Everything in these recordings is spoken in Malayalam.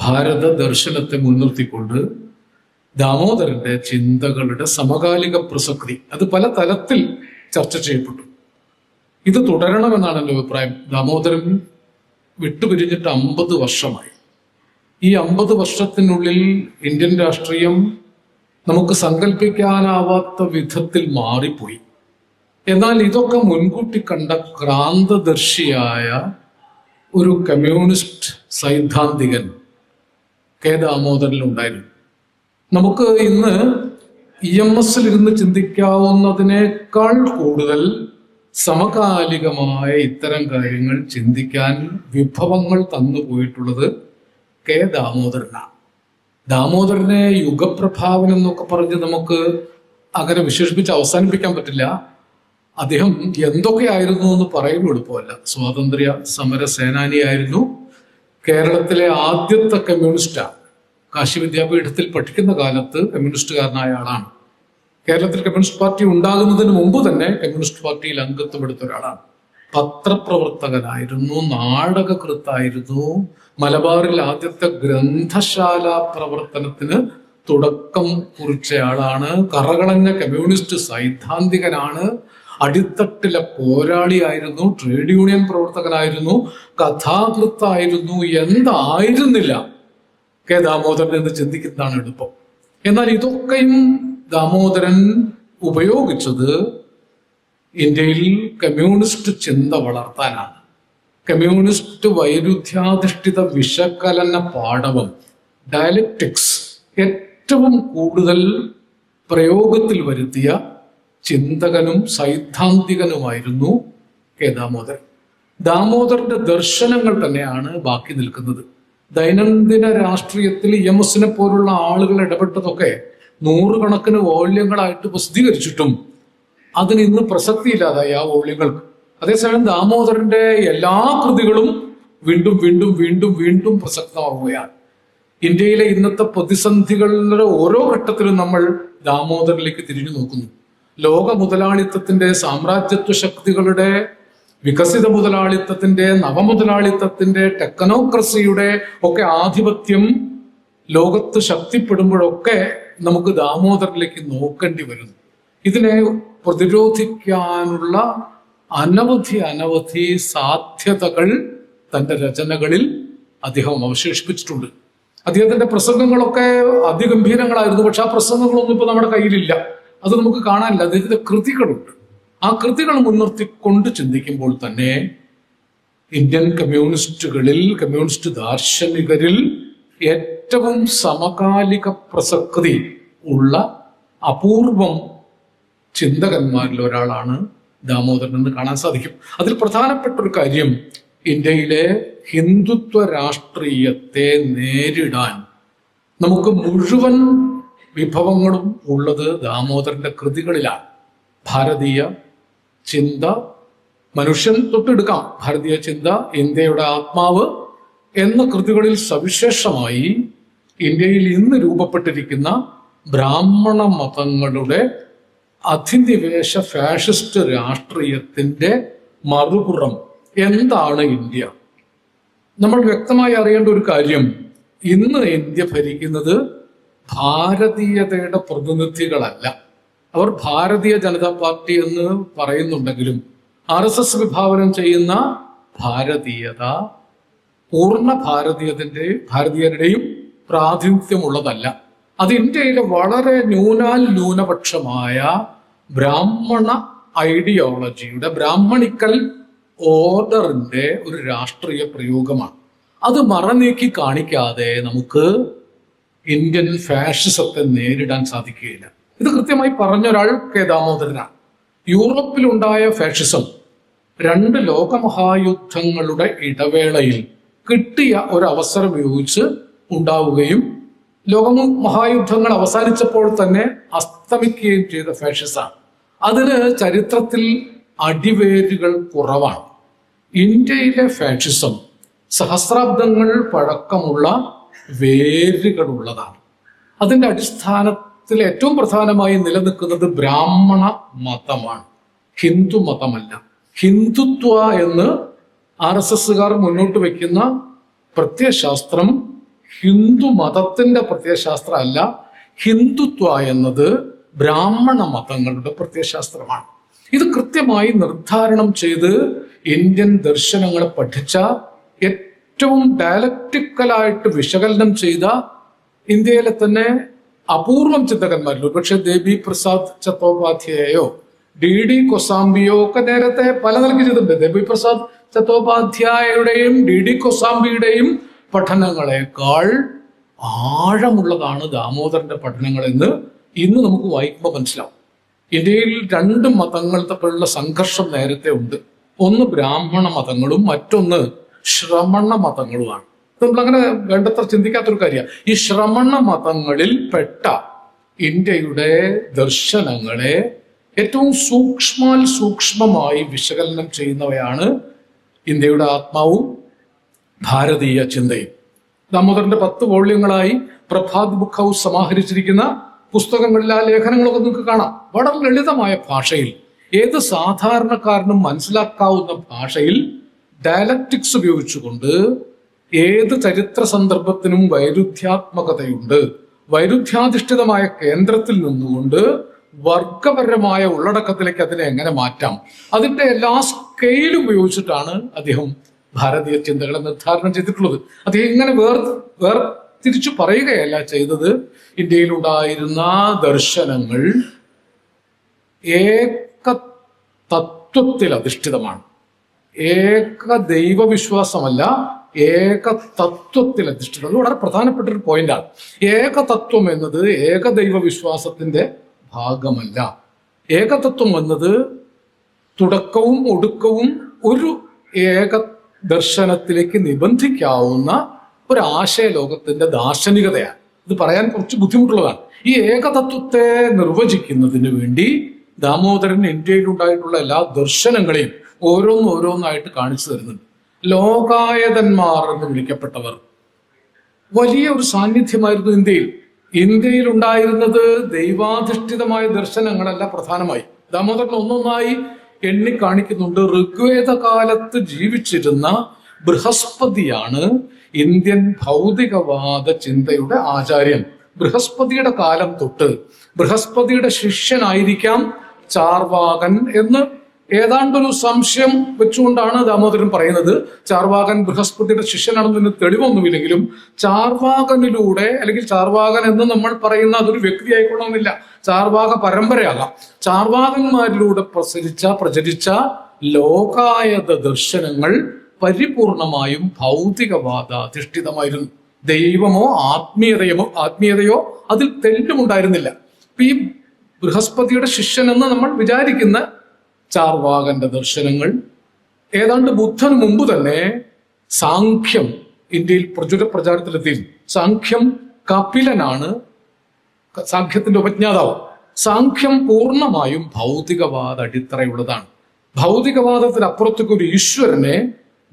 ഭാരത ദർശനത്തെ മുൻനിർത്തിക്കൊണ്ട് ദാമോദരന്റെ ചിന്തകളുടെ സമകാലിക പ്രസക്തി അത് പല തലത്തിൽ ചർച്ച ചെയ്യപ്പെട്ടു. ഇത് തുടരണമെന്നാണ് എൻ്റെ അഭിപ്രായം. ദാമോദരൻ വിട്ടുപിരിഞ്ഞിട്ട് 50 വർഷമായി. ഈ 50 വർഷത്തിനുള്ളിൽ ഇന്ത്യൻ രാഷ്ട്രീയം നമുക്ക് സങ്കല്പിക്കാനാവാത്ത വിധത്തിൽ മാറിപ്പോയി. എന്നാൽ ഇതൊക്കെ മുൻകൂട്ടി കണ്ട ക്രാന്തദർശിയായ ഒരു കമ്മ്യൂണിസ്റ്റ് സൈദ്ധാന്തികൻ കെ ദാമോദരനുണ്ടായിരുന്നു. നമുക്ക് ഇന്ന് EMS ഇരുന്ന് ചിന്തിക്കാവുന്നതിനേക്കാൾ കൂടുതൽ സമകാലികമായ ഇത്തരം കാര്യങ്ങൾ ചിന്തിക്കാൻ വിഭവങ്ങൾ തന്നു പോയിട്ടുള്ളത് കെ ദാമോദരനാണ്. ദാമോദരനെ യുഗപ്രഭാവൻ എന്നൊക്കെ പറഞ്ഞ് നമുക്ക് അങ്ങനെ വിശേഷിപ്പിച്ച് അവസാനിപ്പിക്കാൻ പറ്റില്ല. അദ്ദേഹം എന്തൊക്കെയായിരുന്നു എന്ന് പറയുമ്പോൾ എളുപ്പമല്ല. സ്വാതന്ത്ര്യ സമര സേനാനിയായിരുന്നു. കേരളത്തിലെ ആദ്യത്തെ കമ്മ്യൂണിസ്റ്റാണ്. കാശി വിദ്യാപീഠത്തിൽ പഠിക്കുന്ന കാലത്ത് കമ്മ്യൂണിസ്റ്റുകാരനായ ആളാണ്. കേരളത്തിൽ കമ്മ്യൂണിസ്റ്റ് പാർട്ടി ഉണ്ടാകുന്നതിന് മുമ്പ് തന്നെ കമ്മ്യൂണിസ്റ്റ് പാർട്ടിയിൽ അംഗത്വം എടുത്ത ഒരാളാണ്. പത്രപ്രവർത്തകനായിരുന്നു, നാടകകൃത്തായിരുന്നു. മലബാറിൽ ആദ്യത്തെ ഗ്രന്ഥശാല പ്രവർത്തനത്തിന് തുടക്കം കുറിച്ചയാളാണ്. കറകളഞ്ഞ കമ്മ്യൂണിസ്റ്റ് സൈദ്ധാന്തികനാണ്. അടിത്തട്ടിലെ പോരാളിയായിരുന്നു, ട്രേഡ് യൂണിയൻ പ്രവർത്തകനായിരുന്നു, കഥാകൃത്തായിരുന്നു. എന്തായിരുന്നില്ല കെ ദാമോദരൻ എന്ന് ചിന്തിക്കുന്നതാണ് എളുപ്പം. എന്നാൽ ഇതൊക്കെയും ദാമോദരൻ ഉപയോഗിച്ചത് ഇന്ത്യയിൽ കമ്മ്യൂണിസ്റ്റ് ചിന്ത വളർത്താനാണ്. കമ്മ്യൂണിസ്റ്റ് വൈരുദ്ധ്യാധിഷ്ഠിത വിശകലന പാഠവം ഡയലക്റ്റിക്സ് ഏറ്റവും കൂടുതൽ പ്രയോഗത്തിൽ വരുത്തിയ ചിന്തകനും സൈദ്ധാന്തികനുമായിരുന്നു കെ ദാമോദരൻ. ദാമോദരന്റെ ദർശനങ്ങൾ തന്നെയാണ് ബാക്കി നിൽക്കുന്നത്. ദൈനംദിന രാഷ്ട്രീയത്തിൽ EMS പോലുള്ള ആളുകൾ ഇടപെട്ടതൊക്കെ 100 കണക്കിന് വോള്യങ്ങളായിട്ട് പ്രസിദ്ധീകരിച്ചിട്ടും അതിന് ഇന്ന് പ്രസക്തിയില്ലാതായി ആ വോള്യങ്ങൾക്ക്. അതേസമയം ദാമോദരന്റെ എല്ലാ കൃതികളും വീണ്ടും വീണ്ടും വീണ്ടും വീണ്ടും പ്രസക്തമാവുകയാണ്. ഇന്ത്യയിലെ ഇന്നത്തെ പ്രതിസന്ധികളുടെ ഓരോ ഘട്ടത്തിലും നമ്മൾ ദാമോദരനിലേക്ക് തിരിഞ്ഞു നോക്കുന്നു. ലോക മുതലാളിത്തത്തിന്റെ, സാമ്രാജ്യത്വ ശക്തികളുടെ, വികസിത മുതലാളിത്തത്തിന്റെ, നവമുതലാളിത്തത്തിന്റെ, ടെക്നോക്രസിയുടെ ഒക്കെ ആധിപത്യം ലോകത്ത് ശക്തിപ്പെടുമ്പോഴൊക്കെ നമുക്ക് ദാമോദരനിലേക്ക് നോക്കേണ്ടി വരുന്നു. ഇതിനെ പ്രതിരോധിക്കാനുള്ള അനവധി സാധ്യതകൾ തന്റെ രചനകളിൽ അദ്ദേഹം അവശേഷിപ്പിച്ചിട്ടുണ്ട്. അദ്ദേഹത്തിന്റെ പ്രസംഗങ്ങളൊക്കെ അതിഗംഭീരങ്ങളായിരുന്നു. പക്ഷെ ആ പ്രസംഗങ്ങളൊന്നും ഇപ്പൊ നമ്മുടെ കയ്യിലില്ല. അത് നമുക്ക് കാണാനില്ല. അദ്ദേഹത്തിന്റെ കൃതികളുണ്ട്. ആ കൃതികൾ മുൻനിർത്തിക്കൊണ്ട് ചിന്തിക്കുമ്പോൾ തന്നെ ഇന്ത്യൻ കമ്മ്യൂണിസ്റ്റുകളിൽ, കമ്മ്യൂണിസ്റ്റ് ദാർശനികരിൽ ഏറ്റവും സമകാലിക പ്രസക്തി ഉള്ള അപൂർവം ചിന്തകന്മാരിൽ ഒരാളാണ് ദാമോദരൻ എന്ന് കാണാൻ സാധിക്കും. അതിൽ പ്രധാനപ്പെട്ട ഒരു കാര്യം, ഇന്ത്യയിലെ ഹിന്ദുത്വ രാഷ്ട്രീയത്തെ നേരിടാൻ നമുക്ക് മുഴുവൻ വിഭവങ്ങളും ഉള്ളത് ദാമോദരന്റെ കൃതികളിലാണ്. ഭാരതീയ ചിന്ത, മനുഷ്യൻ തൊട്ടെടുക്കാം, ഭാരതീയ ചിന്ത, ഇന്ത്യയുടെ ആത്മാവ് എന്ന കൃതികളിൽ സവിശേഷമായി ഇന്ത്യയിൽ ഇന്ന് രൂപപ്പെട്ടിരിക്കുന്ന ബ്രാഹ്മണ മതങ്ങളുടെ അധിനിവേശ ഫാഷിസ്റ്റ് രാഷ്ട്രീയത്തിന്റെ മറുപുറം എന്താണ് ഇന്ത്യ? നമ്മൾ വ്യക്തമായി അറിയേണ്ട ഒരു കാര്യം, ഇന്ന് ഇന്ത്യ ഭരിക്കുന്നത് ഭാരതീയതയുടെ പ്രതിനിധികളല്ല. അവർ ഭാരതീയ ജനതാ പാർട്ടി എന്ന് പറയുന്നുണ്ടെങ്കിലും RSS വിഭാവനം ചെയ്യുന്ന ഭാരതീയത പൂർണ്ണ ഭാരതീയരുടെയും പ്രാതിനിധ്യമുള്ളതല്ല. അത് ഇന്ത്യയിലെ വളരെ ന്യൂനപക്ഷമായ ബ്രാഹ്മണ ഐഡിയോളജിയുടെ, ബ്രാഹ്മണിക്കൽ ഓർഡറിന്റെ ഒരു രാഷ്ട്രീയ പ്രയോഗമാണ്. അത് മറനീക്കി കാണിക്കാതെ നമുക്ക് ഇന്ത്യൻ ഫാഷിസത്തെ നേരിടാൻ സാധിക്കുകയില്ല. ഇത് കൃത്യമായി പറഞ്ഞൊരാൾ കെ ദാമോദരനാണ്. യൂറോപ്പിലുണ്ടായ ഫാഷിസം 2 ലോകമഹായുദ്ധങ്ങളുടെ ഇടവേളയിൽ കിട്ടിയ ഒരു അവസരം ഉപയോഗിച്ച് ഉണ്ടാവുകയും ലോകമഹായുദ്ധങ്ങൾ അവസാനിച്ചപ്പോൾ തന്നെ അസ്തമിക്കുകയും ചെയ്ത ഫാഷിസമാണ്. അതിന് ചരിത്രത്തിൽ അടിവേരുകൾ കുറവാണ്. ഇന്ത്യയിലെ ഫാഷിസം സഹസ്രാബ്ദങ്ങൾ പഴക്കമുള്ള വേരുകളുള്ളതാണ്. അതിന്റെ അടിസ്ഥാനത്തിൽ ഏറ്റവും പ്രധാനമായി നിലനിൽക്കുന്നത് ബ്രാഹ്മണ മതമാണ്, ഹിന്ദു മതമല്ല. ഹിന്ദുത്വ എന്ന് RSSകാർ മുന്നോട്ട് വയ്ക്കുന്ന പ്രത്യയശാസ്ത്രം ഹിന്ദു മതത്തിന്റെ പ്രത്യയശാസ്ത്രമല്ല. ഹിന്ദുത്വ എന്നത് ബ്രാഹ്മണ മതങ്ങളുടെ പ്രത്യയശാസ്ത്രമാണ്. ഇത് കൃത്യമായി നിർദ്ധാരണം ചെയ്ത് ഇന്ത്യൻ ദർശനങ്ങളെ പഠിച്ച, ഏറ്റവും ഡയലക്റ്റിക്കലായിട്ട് വിശകലനം ചെയ്ത ഇന്ത്യയിലെ തന്നെ അപൂർവം ചിന്തകന്മാരിൽ ഒരുപക്ഷെ ദേബി പ്രസാദ് ചത്തോപാധ്യായോ DD കൊസാംബിയോ ഒക്കെ നേരത്തെ പല നിലയ്ക്ക് ചെയ്തിട്ടുണ്ട്. ദേബി പ്രസാദ് ചത്തോപാധ്യായയുടെയും DD കൊസാംബിയുടെയും പഠനങ്ങളെക്കാൾ ആഴമുള്ളതാണ് ദാമോദരന്റെ പഠനങ്ങൾ എന്ന് ഇന്ന് നമുക്ക് വായിക്കുമ്പോൾ മനസ്സിലാവും. ഇന്ത്യയിൽ രണ്ട് മതങ്ങൾ തമ്മിലുള്ള സംഘർഷം നേരത്തെ ഉണ്ട്. ഒന്ന് ബ്രാഹ്മണ മതങ്ങളും മറ്റൊന്ന് ശ്രമണ മതങ്ങളുമാണ്. നമ്മളങ്ങനെ വേണ്ടത്ര ചിന്തിക്കാത്തൊരു കാര്യമാണ്. ഈ ശ്രമണ മതങ്ങളിൽ പെട്ട ഇന്ത്യയുടെ ദർശനങ്ങളെ ഏറ്റവും സൂക്ഷ്മമായി വിശകലനം ചെയ്യുന്നവയാണ് ഇന്ത്യയുടെ ആത്മാവും ഭാരതീയ ചിന്തയും. ദാമോദരന്റെ 10 വോള്യങ്ങളായി പ്രഭാത് ബുക്ക് ഹൗസ് സമാഹരിച്ചിരിക്കുന്ന പുസ്തകങ്ങളിൽ ആ ലേഖനങ്ങളൊക്കെ നിങ്ങൾക്ക് കാണാം. വളരെ ലളിതമായ ഭാഷയിൽ, ഏത് സാധാരണക്കാരനും മനസ്സിലാക്കാവുന്ന ഭാഷയിൽ ഡയലക്റ്റിക്സ് ഉപയോഗിച്ചുകൊണ്ട് ഏത് ചരിത്ര സന്ദർഭത്തിനും വൈരുദ്ധ്യാത്മകതയുണ്ട്, വൈരുദ്ധ്യാധിഷ്ഠിതമായ കേന്ദ്രത്തിൽ നിന്നുകൊണ്ട് വർഗപരമായ ഉള്ളടക്കത്തിലേക്ക് അതിനെ എങ്ങനെ മാറ്റാം, അതിന്റെ എല്ലാ സ്കെയിലും ഉപയോഗിച്ചിട്ടാണ് അദ്ദേഹം ഭാരതീയ ചിന്തകളെ നിർദ്ധാരണം ചെയ്തിട്ടുള്ളത്. അദ്ദേഹം ഇങ്ങനെ തിരിച്ചു പറയുകയല്ല ചെയ്തത്. ഇന്ത്യയിലുണ്ടായിരുന്ന ദർശനങ്ങൾ ഏക തത്വത്തിൽ അധിഷ്ഠിതമാണ്. ഏക ദൈവവിശ്വാസമല്ല, ഏക തത്വത്തിൽ അധിഷ്ഠിതം. അത് വളരെ പ്രധാനപ്പെട്ട ഒരു പോയിന്റാണ്. ഏകതത്വം എന്നത് ഏകദൈവ വിശ്വാസത്തിന്റെ ഭാഗമല്ല. ഏകതത്വം എന്നത് തുടക്കവും ഒടുക്കവും ഒരു ഏക ദർശനത്തിലേക്ക് നിബന്ധിക്കാവുന്ന ഒരു ആശയലോകത്തിന്റെ ദാർശനികതയാണ്. ഇത് പറയാൻ കുറച്ച് ബുദ്ധിമുട്ടുള്ളതാണ്. ഈ ഏകതത്വത്തെ നിർവചിക്കുന്നതിന് വേണ്ടി ദാമോദരൻ ഇന്ത്യയിലുണ്ടായിട്ടുള്ള എല്ലാ ദർശനങ്ങളെയും ഓരോന്നായിട്ട് കാണിച്ചു തരുന്നുണ്ട്. ലോകായതന്മാർ എന്ന് വിളിക്കപ്പെട്ടവർ വലിയ ഒരു സാന്നിധ്യമായിരുന്നു ഇന്ത്യയിൽ ഉണ്ടായിരുന്നത്. ദൈവാധിഷ്ഠിതമായ ദർശനങ്ങളല്ല പ്രധാനമായി. ദാമോദരൻ ഒന്നൊന്നായി എണ്ണിക്കാണിക്കുന്നുണ്ട്. ഋഗ്വേദ കാലത്ത് ജീവിച്ചിരുന്ന ബൃഹസ്പതിയാണ് ഇന്ത്യൻ ഭൗതികവാദ ചിന്തയുടെ ആചാര്യൻ. ബൃഹസ്പതിയുടെ കാലം തൊട്ട് ബൃഹസ്പതിയുടെ ശിഷ്യനായിരിക്കാം ചാർവാകൻ എന്ന് ഏതാണ്ടൊരു സംശയം വെച്ചുകൊണ്ടാണ് ദാമോദരൻ പറയുന്നത്. ചാർവാകൻ ബൃഹസ്പതിയുടെ ശിഷ്യനാണെന്നതിന് തെളിവൊന്നുമില്ലെങ്കിലും ചാർവാകനിലൂടെ, അല്ലെങ്കിൽ ചാർവാകൻ എന്ന് നമ്മൾ പറയുന്ന അതൊരു വ്യക്തി ആയിക്കൊള്ളണമെന്നില്ല, ചാർവാക പരമ്പരയാകാം, ചാർവാകന്മാരിലൂടെ പ്രചരിച്ച ലോകായത ദർശനങ്ങൾ പരിപൂർണമായും ഭൗതികവാദ അധിഷ്ഠിതമായിരുന്നു. ദൈവമോ ആത്മീയതയോ അതിൽ തെല്ലുമുണ്ടായിരുന്നില്ല. ഈ ബൃഹസ്പതിയുടെ ശിഷ്യൻ എന്ന് നമ്മൾ വിചാരിക്കുന്ന ചാർവാകന്റെ ദർശനങ്ങൾ ഏതാണ്ട് ബുദ്ധന് മുമ്പ് തന്നെ സാഖ്യം ഇന്ത്യയിൽ പ്രചാരത്തിലെത്തി. സാഖ്യം കപിലനാണ് സാഖ്യത്തിന്റെ ഉപജ്ഞാതാവ്. സാഖ്യം പൂർണ്ണമായും ഭൗതികവാദ അടിത്തറയുള്ളതാണ്. ഭൗതികവാദത്തിനപ്പുറത്തേക്ക് ഒരു ഈശ്വരനെ,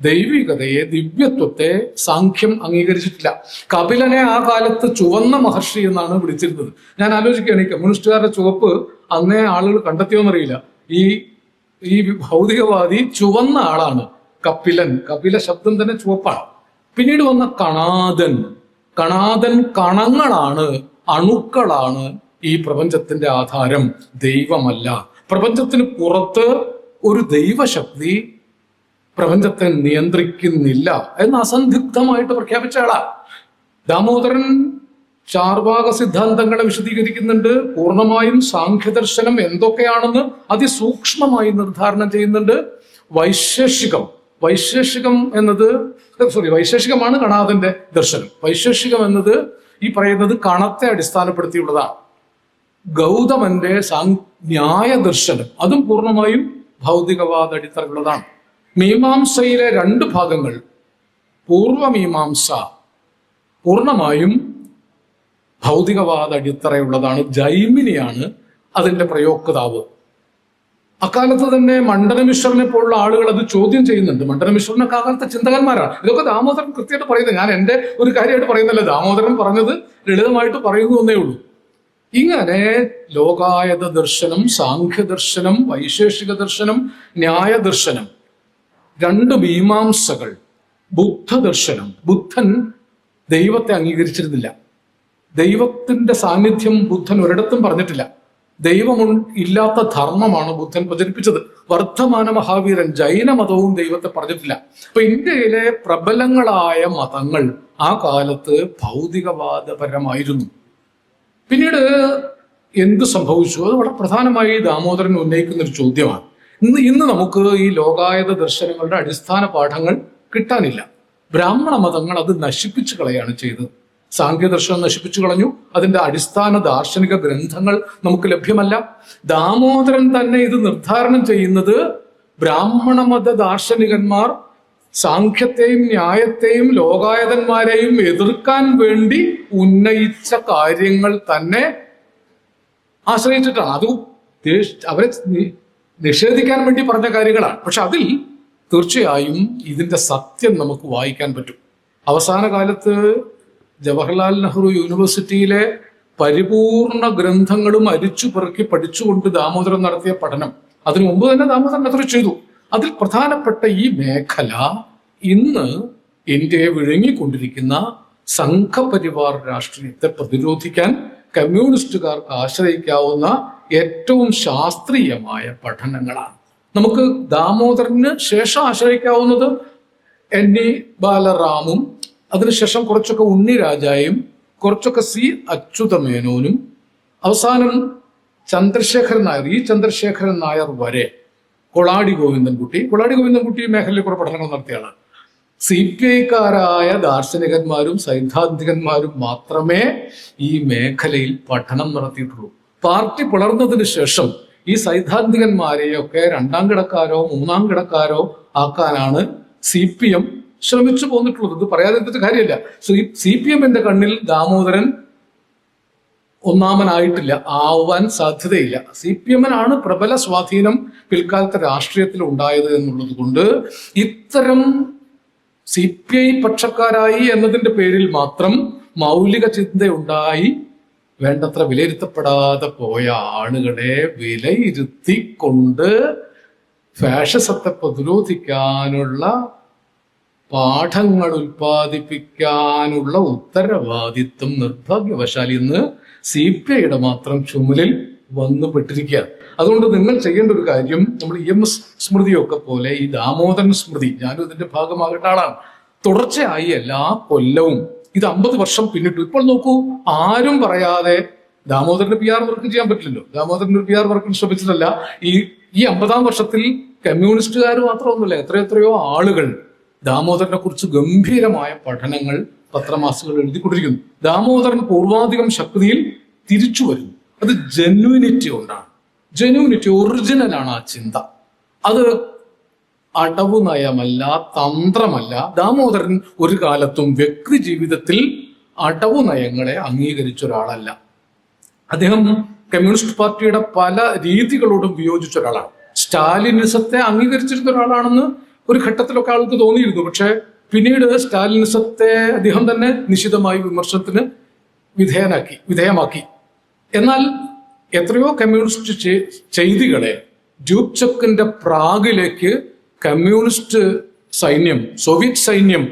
ദൈവികതയെ, ദിവ്യത്വത്തെ സാഖ്യം അംഗീകരിച്ചിട്ടില്ല. കപിലനെ ആ കാലത്ത് ചുവന്ന മഹർഷി എന്നാണ് വിളിച്ചിരുന്നത്. ഞാൻ ആലോചിക്കുകയാണ്, ഈ കമ്മ്യൂണിസ്റ്റുകാരുടെ ചുവപ്പ് അന്നേ ആളുകൾ കണ്ടെത്തിയോന്നറിയില്ല. ഈ ഭൗതികവാദി ചുവന്ന ആളാണ് കപിലൻ. കപില ശബ്ദം തന്നെ ചുവപ്പാണ്. പിന്നീട് വന്ന കണാദൻ കണങ്ങളാണ്, അണുക്കളാണ് ഈ പ്രപഞ്ചത്തിന്റെ ആധാരം, ദൈവമല്ല. പ്രപഞ്ചത്തിന് പുറത്ത് ഒരു ദൈവശക്തി പ്രപഞ്ചത്തെ നിയന്ത്രിക്കുന്നില്ല എന്ന് അസന്ദിഗ്ധമായിട്ട് പ്രഖ്യാപിച്ച ആളാ. ദാമോദരൻ ചാർവാക സിദ്ധാന്തങ്ങളെ വിശദീകരിക്കുന്നുണ്ട്. പൂർണ്ണമായും സാഖ്യദർശനം എന്തൊക്കെയാണെന്ന് അതിസൂക്ഷ്മമായി നിർദ്ധാരണം ചെയ്യുന്നുണ്ട്. വൈശേഷികമാണ് കണാദന്റെ ദർശനം. വൈശേഷികം എന്നത് ഈ പറയുന്നത് കണത്തെ അടിസ്ഥാനപ്പെടുത്തിയുള്ളതാണ്. ഗൗതമന്റെ ന്യായ ദർശനം അതും പൂർണ്ണമായും ഭൗതികവാദ അടിത്തറയുള്ളതാണ്. മീമാംസയിലെ 2 ഭാഗങ്ങൾ, പൂർവമീമാംസ പൂർണ്ണമായും ഭൗതികവാദ അടിത്തറയുള്ളതാണ്. ജൈമിനിയാണ് അതിന്റെ പ്രയോക്താവ്. അക്കാലത്ത് തന്നെ മണ്ഡനമിശ്രനെ പോലുള്ള ആളുകൾ അത് ചോദ്യം ചെയ്യുന്നുണ്ട്. മണ്ഡനമിശ്രനൊക്കെ അക്കാലത്തെ ചിന്തകന്മാരാണ്. ഇതൊക്കെ ദാമോദരൻ കൃത്യമായിട്ട് പറയുന്നത്. ഞാൻ എൻ്റെ ഒരു കാര്യമായിട്ട് പറയുന്നല്ല, ദാമോദരൻ പറഞ്ഞത് ലളിതമായിട്ട് പറയുന്നു എന്നേ ഉള്ളൂ. ഇങ്ങനെ ലോകായത ദർശനം, സാഖ്യദർശനം, വൈശേഷിക ദർശനം, ന്യായദർശനം, 2 മീമാംസകൾ, ബുദ്ധദർശനം. ബുദ്ധൻ ദൈവത്തെ അംഗീകരിച്ചിരുന്നില്ല. ദൈവത്തിന്റെ സാന്നിധ്യം ബുദ്ധൻ ഒരിടത്തും പറഞ്ഞിട്ടില്ല. ദൈവം ഇല്ലാത്ത ധർമ്മമാണ് ബുദ്ധൻ പ്രചരിപ്പിച്ചത്. വർദ്ധമാന മഹാവീരൻ ജൈന മതവും ദൈവത്തെ പറഞ്ഞിട്ടില്ല. അപ്പൊ ഇന്ത്യയിലെ പ്രബലങ്ങളായ മതങ്ങൾ ആ കാലത്ത് ഭൗതികവാദപരമായിരുന്നു. പിന്നീട് എന്ത് സംഭവിച്ചു? അത് വളരെ പ്രധാനമായി ദാമോദരൻ ഉന്നയിക്കുന്ന ഒരു ചോദ്യമാണ്. ഇന്ന് നമുക്ക് ഈ ലോകായത ദർശനങ്ങളുടെ അടിസ്ഥാന പാഠങ്ങൾ കിട്ടാനില്ല. ബ്രാഹ്മണ മതങ്ങൾ അത് നശിപ്പിച്ചു കളയാണ് ചെയ്തത്. സാങ്കേദർശനം നശിപ്പിച്ചു കളഞ്ഞു. അതിന്റെ അടിസ്ഥാന ദാർശനിക ഗ്രന്ഥങ്ങൾ നമുക്ക് ലഭ്യമല്ല. ദാമോദരൻ തന്നെ ഇത് നിർദ്ധാരണം ചെയ്യുന്നത് ബ്രാഹ്മണ മത ദാർശനികന്മാർ സാഖ്യത്തെയും ന്യായത്തെയും ലോകായതന്മാരെയും എതിർക്കാൻ വേണ്ടി ഉന്നയിച്ച കാര്യങ്ങൾ തന്നെ ആശ്രയിച്ചിട്ടാണ്. അത് അവരെ നിഷേധിക്കാൻ വേണ്ടി പറഞ്ഞ കാര്യങ്ങളാണ്. പക്ഷെ അതിൽ തീർച്ചയായും ഇതിന്റെ സത്യം നമുക്ക് വായിക്കാൻ പറ്റും. അവസാന കാലത്ത് ജവഹർലാൽ നെഹ്റു യൂണിവേഴ്സിറ്റിയിലെ പരിപൂർണ ഗ്രന്ഥങ്ങളും അരിച്ചു പെറുക്കി പഠിച്ചുകൊണ്ട് ദാമോദരൻ നടത്തിയ പഠനം, അതിനു മുമ്പ് തന്നെ ദാമോദരൻ അത്ര ചെയ്തു. അതിൽ പ്രധാനപ്പെട്ട ഈ മേഖല ഇന്ന് ഇന്ത്യയെ വിഴുങ്ങിക്കൊണ്ടിരിക്കുന്ന സംഘപരിവാർ രാഷ്ട്രീയത്തെ പ്രതിരോധിക്കാൻ കമ്മ്യൂണിസ്റ്റുകാർക്ക് ആശ്രയിക്കാവുന്ന ഏറ്റവും ശാസ്ത്രീയമായ പഠനങ്ങളാണ്. നമുക്ക് ദാമോദരന് ശേഷം ആശ്രയിക്കാവുന്നത് എൻ.ഇ. ബാലറാമും അതിനുശേഷം കുറച്ചൊക്കെ ഉണ്ണിരാജായും കുറച്ചൊക്കെ സി അച്യുതമേനോനും അവസാനം ചന്ദ്രശേഖരൻ നായർ, ഈ ചന്ദ്രശേഖരൻ നായർ വരെ കൊളാടി ഗോവിന്ദൻകുട്ടി മേഖലയിൽ കുറെ പഠനങ്ങൾ നടത്തിയാണ്. CPI-ക്കാരായ ദാർശനികന്മാരും സൈദ്ധാന്തികന്മാരും മാത്രമേ ഈ മേഖലയിൽ പഠനം നടത്തിയിട്ടുള്ളൂ. പാർട്ടി പിളർന്നതിന് ശേഷം ഈ സൈദ്ധാന്തികന്മാരെയൊക്കെ രണ്ടാം കിടക്കാരോ മൂന്നാം കിടക്കാരോ ആക്കാനാണ് CPM ശ്രമിച്ചു പോന്നിട്ടുള്ളത്. ഇത് പറയാതിരുന്നിട്ട് കാര്യമില്ല. CPM-ന്റെ കണ്ണിൽ ദാമോദരൻ ഒന്നാമനായിട്ടില്ല, ആവാൻ സാധ്യതയില്ല. CPM-നാണ് പ്രബല സ്വാധീനം പിൽക്കാലത്തെ രാഷ്ട്രീയത്തിൽ ഉണ്ടായത് എന്നുള്ളത് കൊണ്ട് ഇത്തരം CPI പക്ഷക്കാരായി എന്നതിന്റെ പേരിൽ മാത്രം മൗലിക ചിന്തയുണ്ടായി വേണ്ടത്ര വിലയിരുത്തപ്പെടാതെ പോയ ആളുകളെ വിലയിരുത്തിക്കൊണ്ട് ഫാഷിസത്തെ പ്രതിരോധിക്കാനുള്ള പാഠങ്ങൾ ഉൽപ്പാദിപ്പിക്കാനുള്ള ഉത്തരവാദിത്വം നിർഭാഗ്യവശാൽ ഇന്ന് CPI-യുടെ മാത്രം ചുമലിൽ വന്നുപെട്ടിരിക്കുകയാണ്. അതുകൊണ്ട് നിങ്ങൾ ചെയ്യേണ്ട ഒരു കാര്യം, നമ്മൾ EMS സ്മൃതിയൊക്കെ പോലെ ഈ ദാമോദരൻ സ്മൃതി, ഞാനും ഇതിന്റെ ഭാഗമാകേണ്ട ആളാണ്, തുടർച്ചയായി എല്ലാ കൊല്ലവും ഇത് 50 വർഷം പിന്നിട്ടു. ഇപ്പോൾ നോക്കൂ, ആരും പറയാതെ ദാമോദരന് PR വർക്ക് ചെയ്യാൻ പറ്റില്ലല്ലോ. ദാമോദരൻ ഒരു PR വർക്കിന് ശ്രമിച്ചിട്ടല്ല. ഈ 50-ാം വർഷത്തിൽ കമ്മ്യൂണിസ്റ്റുകാർ മാത്രമൊന്നുമില്ല, എത്രയോ ആളുകൾ ദാമോദരനെ കുറിച്ച് ഗംഭീരമായ പഠനങ്ങൾ പത്രമാസികകൾ എഴുതിക്കൊണ്ടിരിക്കുന്നു. ദാമോദരൻ പൂർവാധികം ശക്തിയിൽ തിരിച്ചു വരുന്നു. അത് ജെന്യൂനിറ്റി കൊണ്ടാണ്. ജെന്യൂനിറ്റി, ഒറിജിനലാണ് ആ ചിന്ത. അത് അടവു നയമല്ല, തന്ത്രമല്ല. ദാമോദരൻ ഒരു കാലത്തും വ്യക്തി ജീവിതത്തിൽ അടവു നയങ്ങളെ അംഗീകരിച്ച ഒരാളല്ല. അദ്ദേഹം കമ്മ്യൂണിസ്റ്റ് പാർട്ടിയുടെ പല രീതികളോടും വിയോജിച്ച ഒരാളാണ്. സ്റ്റാലിനിസത്തെ അംഗീകരിച്ചിരുന്ന ഒരാളാണെന്ന് ഒരു ഘട്ടത്തിലൊക്കെ ആൾക്ക് തോന്നിയിരുന്നു. പക്ഷെ പിന്നീട് സ്റ്റാലിനിസത്തെ അദ്ദേഹം തന്നെ നിശിതമായി വിമർശനത്തിന് വിധേയമാക്കി. എന്നാൽ എത്രയോ കമ്മ്യൂണിസ്റ്റ് ചെയ്തികളെ ഡ്യൂബ്ചക്കിന്റെ പ്രാഗിലേക്ക് കമ്മ്യൂണിസ്റ്റ് സൈന്യം, സോവിയറ്റ് സൈന്യം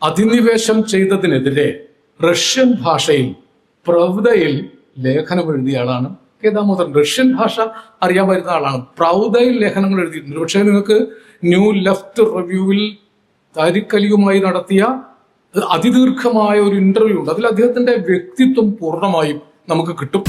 അധിനിവേശം ചെയ്തതിനെതിരെ റഷ്യൻ ഭാഷയിൽ പ്രൗദയിൽ ലേഖനം എഴുതിയ ആളാണ് കെ ദാമോദരൻ. റഷ്യൻ ഭാഷ അറിയാൻ വരുന്ന ആളാണ്. പ്രൗദയിൽ ലേഖനങ്ങൾ എഴുതിയിട്ടുണ്ട്. പക്ഷേ നിങ്ങൾക്ക് ന്യൂ ലെഫ്റ്റ് റിവ്യൂവിൽ താരിഖ് അലിയുമായി നടത്തിയ അതിദീർഘമായ ഒരു ഇന്റർവ്യൂ ഉണ്ട്. അതിൽ അദ്ദേഹത്തിന്റെ വ്യക്തിത്വം പൂർണ്ണമായും നമുക്ക് കിട്ടും.